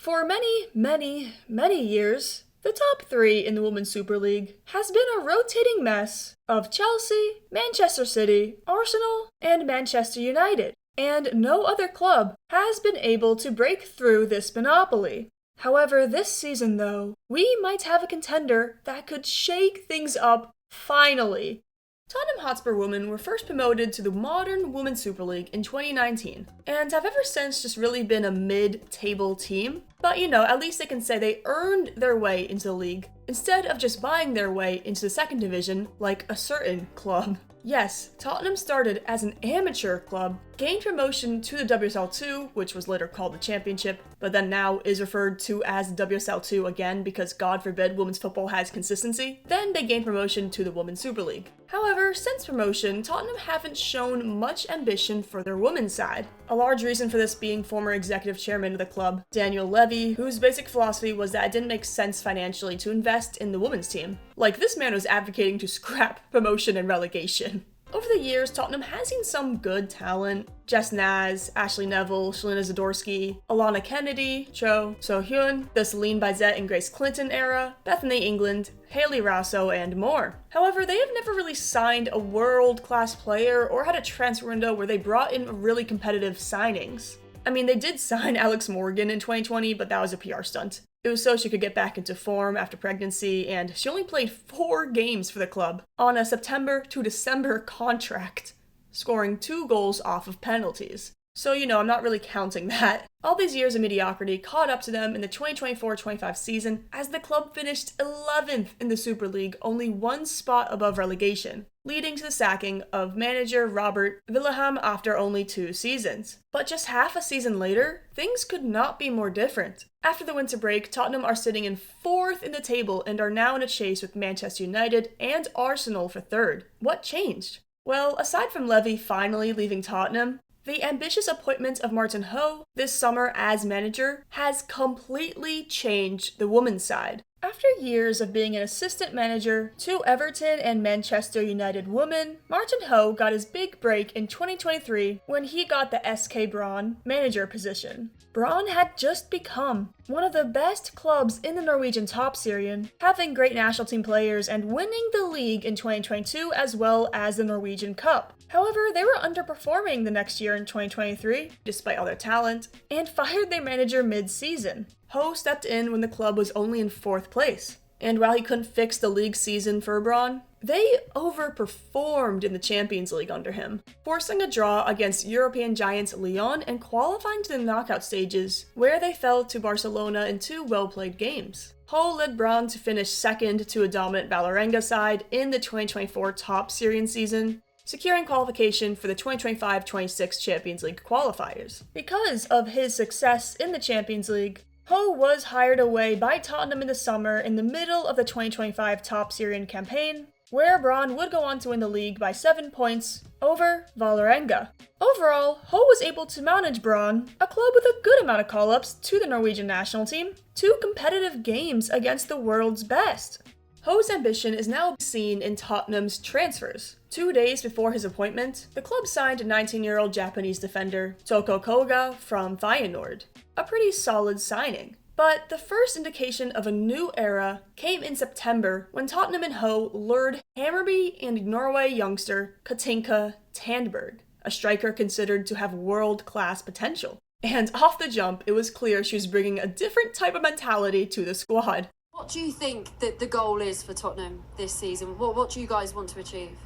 For many years, the top three in the Women's Super League has been a rotating mess of Chelsea, Manchester City, Arsenal, and Manchester United, and no other club has been able to break through this monopoly. However, this season though, we might have a contender that could shake things up finally. Tottenham Hotspur Women were first promoted to the modern Women's Super League in 2019, and have ever since just really been a mid-table team. But at least they can say they earned their way into the league, instead of just buying their way into the second division like a certain club. Yes, Tottenham started as an amateur club, gained promotion to the WSL2, which was later called the Championship, but then now is referred to as the WSL2 again because God forbid women's football has consistency. Then they gained promotion to the Women's Super League. However, since promotion, Tottenham haven't shown much ambition for their women's side. A large reason for this being former executive chairman of the club, Mark Levy, whose basic philosophy was that it didn't make sense financially to invest in the women's team. Like, this man was advocating to scrap promotion and relegation. Over the years, Tottenham has seen some good talent. Jess Naz, Ashley Neville, Shalina Zadorsky, Alana Kennedy, Cho So-hyun, the Celine Bizet and Grace Clinton era, Bethany England, Hayley Raso, and more. However, they have never really signed a world-class player or had a transfer window where they brought in really competitive signings. I mean, they did sign Alex Morgan in 2020, but that was a PR stunt. It was so she could get back into form after pregnancy, and she only played 4 games for the club on a September to December contract, scoring 2 goals off of penalties. So, I'm not really counting that. All these years of mediocrity caught up to them in the 2024-25 season as the club finished 11th in the Super League, only 1 spot above relegation, leading to the sacking of manager Robert Villeham after only 2 seasons. But just half a season later, things could not be more different. After the winter break, Tottenham are sitting in 4th in the table and are now in a chase with Manchester United and Arsenal for 3rd. What changed? Well, aside from Levy finally leaving Tottenham, the ambitious appointment of Martin Ho this summer as manager has completely changed the women's side. After years of being an assistant manager to Everton and Manchester United Women, Martin Ho got his big break in 2023 when he got the SK Brann manager position. Brann had just become one of the best clubs in the Norwegian top Syrian, having great national team players and winning the league in 2022 as well as the Norwegian Cup. However, they were underperforming the next year in 2023, despite all their talent, and fired their manager mid-season. Ho stepped in when the club was only in 4th place, and while he couldn't fix the league season for Brann, they overperformed in the Champions League under him, forcing a draw against European giants Lyon and qualifying to the knockout stages, where they fell to Barcelona in 2 well-played games. Ho led Brann to finish 2nd to a dominant Vålerenga side in the 2024 top Syrian season, securing qualification for the 2025-26 Champions League qualifiers. Because of his success in the Champions League, Ho was hired away by Tottenham in the summer in the middle of the 2025 top Syrian campaign, where Brann would go on to win the league by 7 points over Vålerenga. Overall, Ho was able to manage Brann, a club with a good amount of call-ups to the Norwegian national team, to competitive games against the world's best. Ho's ambition is now seen in Tottenham's transfers. 2 days before his appointment, the club signed a 19-year-old Japanese defender, Tōko Koga, from Feyenoord. A pretty solid signing. But the first indication of a new era came in September when Tottenham and Ho lured Hammarby and Norway youngster Cathinka Tandberg, a striker considered to have world-class potential. And off the jump, it was clear she was bringing a different type of mentality to the squad. What do you think that the goal is for Tottenham this season? What do you guys want to achieve?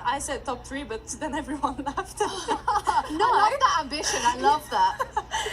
I said top 3, but then everyone laughed. No, I love that ambition. I love that.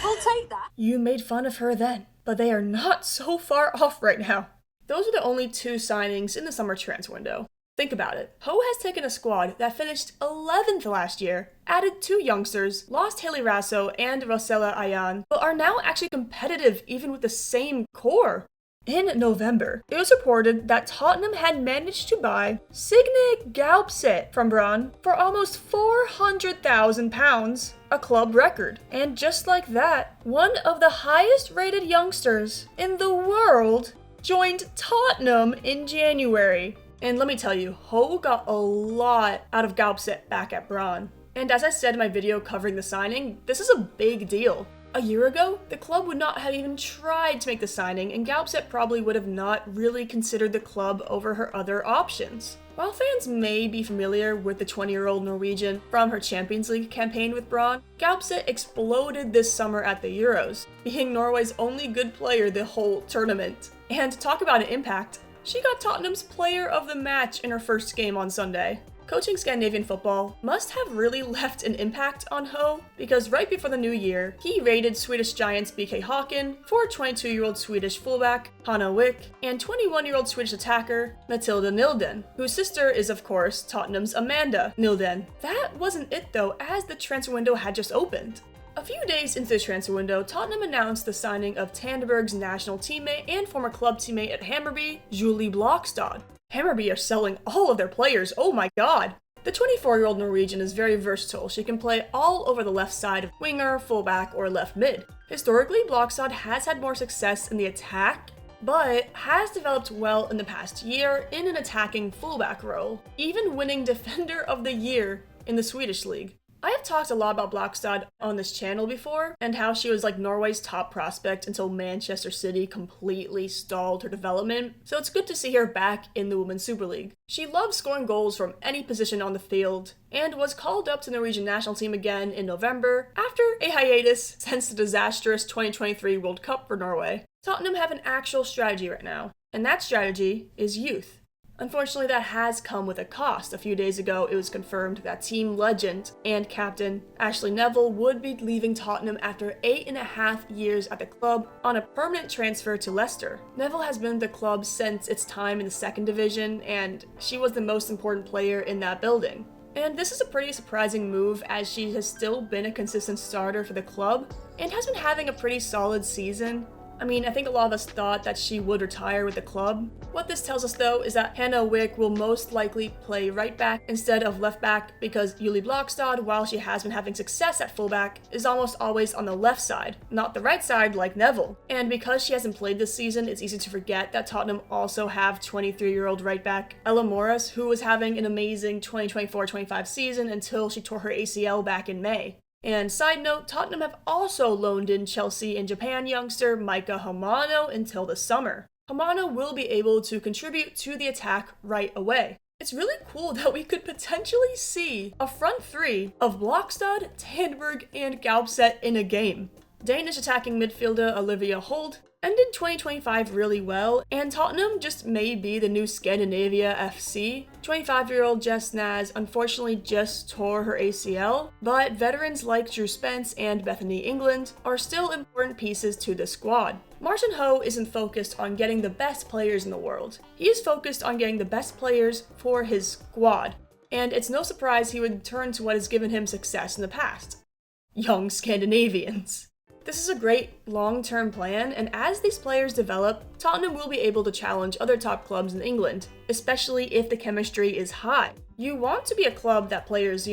We'll take that. You made fun of her then, but they are not so far off right now. Those are the only 2 signings in the summer transfer window. Think about it. Ho has taken a squad that finished 11th last year, added 2 youngsters, lost Hayley Raso and Rosella Ayan, but are now actually competitive even with the same core. In November, it was reported that Tottenham had managed to buy Signe Gaupset from Brann for almost £400,000, a club record. And just like that, one of the highest rated youngsters in the world joined Tottenham in January. And let me tell you, Ho got a lot out of Gaupset back at Brann. And as I said in my video covering the signing, this is a big deal. A year ago, the club would not have even tried to make the signing, and Gaupset probably would have not really considered the club over her other options. While fans may be familiar with the 20-year-old Norwegian from her Champions League campaign with Brann, Gaupset exploded this summer at the Euros, being Norway's only good player the whole tournament. And talk about an impact, she got Tottenham's player of the match in her first game on Sunday. Coaching Scandinavian football must have really left an impact on Ho, because right before the new year, he raided Swedish giants BK Häcken for 22-year-old Swedish fullback Hanna Wijk and 21-year-old Swedish attacker Matilda Nildén, whose sister is of course Tottenham's Amanda Nildén. That wasn't it though, as the transfer window had just opened. A few days into the transfer window, Tottenham announced the signing of Tandberg's national teammate and former club teammate at Hammarby, Julie Blakstad. Hammarby are selling all of their players, oh my god! The 24-year-old Norwegian is very versatile. She can play all over the left side of winger, fullback, or left mid. Historically, Blakstad has had more success in the attack, but has developed well in the past year in an attacking fullback role, even winning Defender of the Year in the Swedish league. I have talked a lot about Blakstad on this channel before, and how she was like Norway's top prospect until Manchester City completely stalled her development, so it's good to see her back in the Women's Super League. She loves scoring goals from any position on the field, and was called up to the Norwegian national team again in November, after a hiatus since the disastrous 2023 World Cup for Norway. Tottenham have an actual strategy right now, and that strategy is youth. Unfortunately, that has come with a cost. A few days ago, it was confirmed that team legend and captain Ashley Neville would be leaving Tottenham after 8.5 years at the club on a permanent transfer to Leicester. Neville has been at the club since its time in the second division, and she was the most important player in that building. And this is a pretty surprising move, as she has still been a consistent starter for the club and has been having a pretty solid season. I mean, I think a lot of us thought that she would retire with the club. What this tells us though is that Hanna Wijk will most likely play right back instead of left back, because Julie Blakstad, while she has been having success at fullback, is almost always on the left side, not the right side like Neville. And because she hasn't played this season, it's easy to forget that Tottenham also have 23-year-old right back Ella Morris, who was having an amazing 2024-25 season until she tore her ACL back in May. And side note, Tottenham have also loaned in Chelsea and Japan youngster Maika Hamano until the summer. Hamano will be able to contribute to the attack right away. It's really cool that we could potentially see a front three of Blakstad, Tandberg, and Gaupset in a game. Danish attacking midfielder Olivia Holt ended 2025 really well, and Tottenham just may be the new Scandinavia FC. 25-year-old Jess Naz unfortunately just tore her ACL, but veterans like Drew Spence and Bethany England are still important pieces to the squad. Martin Ho isn't focused on getting the best players in the world. He is focused on getting the best players for his squad, and it's no surprise he would turn to what has given him success in the past: young Scandinavians. This is a great long-term plan, and as these players develop, Tottenham will be able to challenge other top clubs in England, especially if the chemistry is high. You want to be a club that players,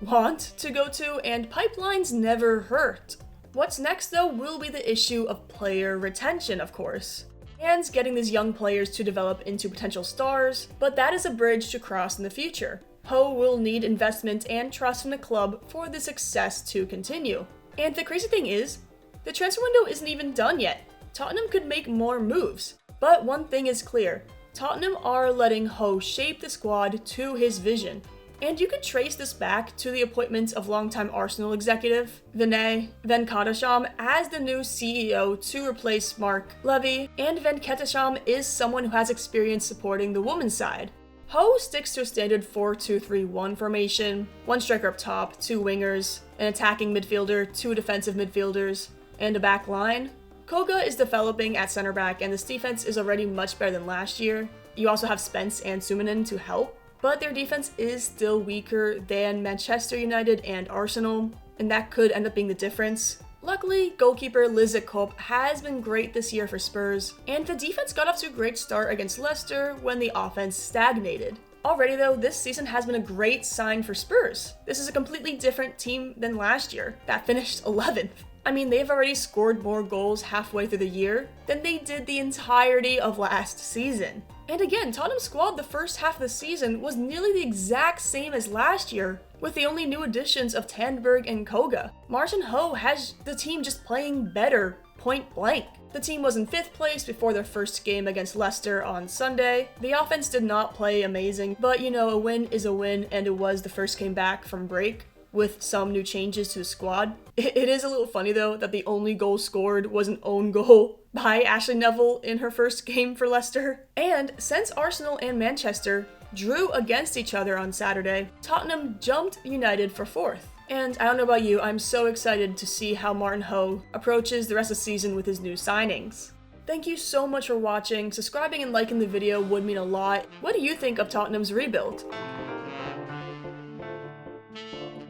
want to go to, and pipelines never hurt. What's next though will be the issue of player retention, of course, and getting these young players to develop into potential stars, but that is a bridge to cross in the future. Ho will need investment and trust from the club for the success to continue. And the crazy thing is, the transfer window isn't even done yet. Tottenham could make more moves. But one thing is clear, Tottenham are letting Ho shape the squad to his vision. And you could trace this back to the appointment of longtime Arsenal executive Vinai Venkatesham as the new CEO to replace Mark Levy, and Venkatesham is someone who has experience supporting the women's side. Ho sticks to a standard 4-2-3-1 formation, one striker up top, two wingers, an attacking midfielder, two defensive midfielders, and a back line. Koga is developing at center back, and this defense is already much better than last year. You also have Spence and Suminen to help, but their defense is still weaker than Manchester United and Arsenal, and that could end up being the difference. Luckily, goalkeeper Lizzie Kopp has been great this year for Spurs, and the defense got off to a great start against Leicester when the offense stagnated. Already though, this season has been a great sign for Spurs. This is a completely different team than last year that finished 11th. I mean, they've already scored more goals halfway through the year than they did the entirety of last season. And again, Tottenham's squad the first half of the season was nearly the exact same as last year, with the only new additions of Tandberg and Koga. Martin Ho has the team just playing better, point blank. The team was in 5th place before their first game against Leicester on Sunday. The offense did not play amazing, but you know, a win is a win, and it was the first game back from break with some new changes to the squad. It is a little funny though that the only goal scored was an own goal by Ashley Neville in her first game for Leicester. And since Arsenal and Manchester drew against each other on Saturday, Tottenham jumped United for 4th. And I don't know about you, I'm so excited to see how Martin Ho approaches the rest of the season with his new signings. Thank you so much for watching. Subscribing and liking the video would mean a lot. What do you think of Tottenham's rebuild?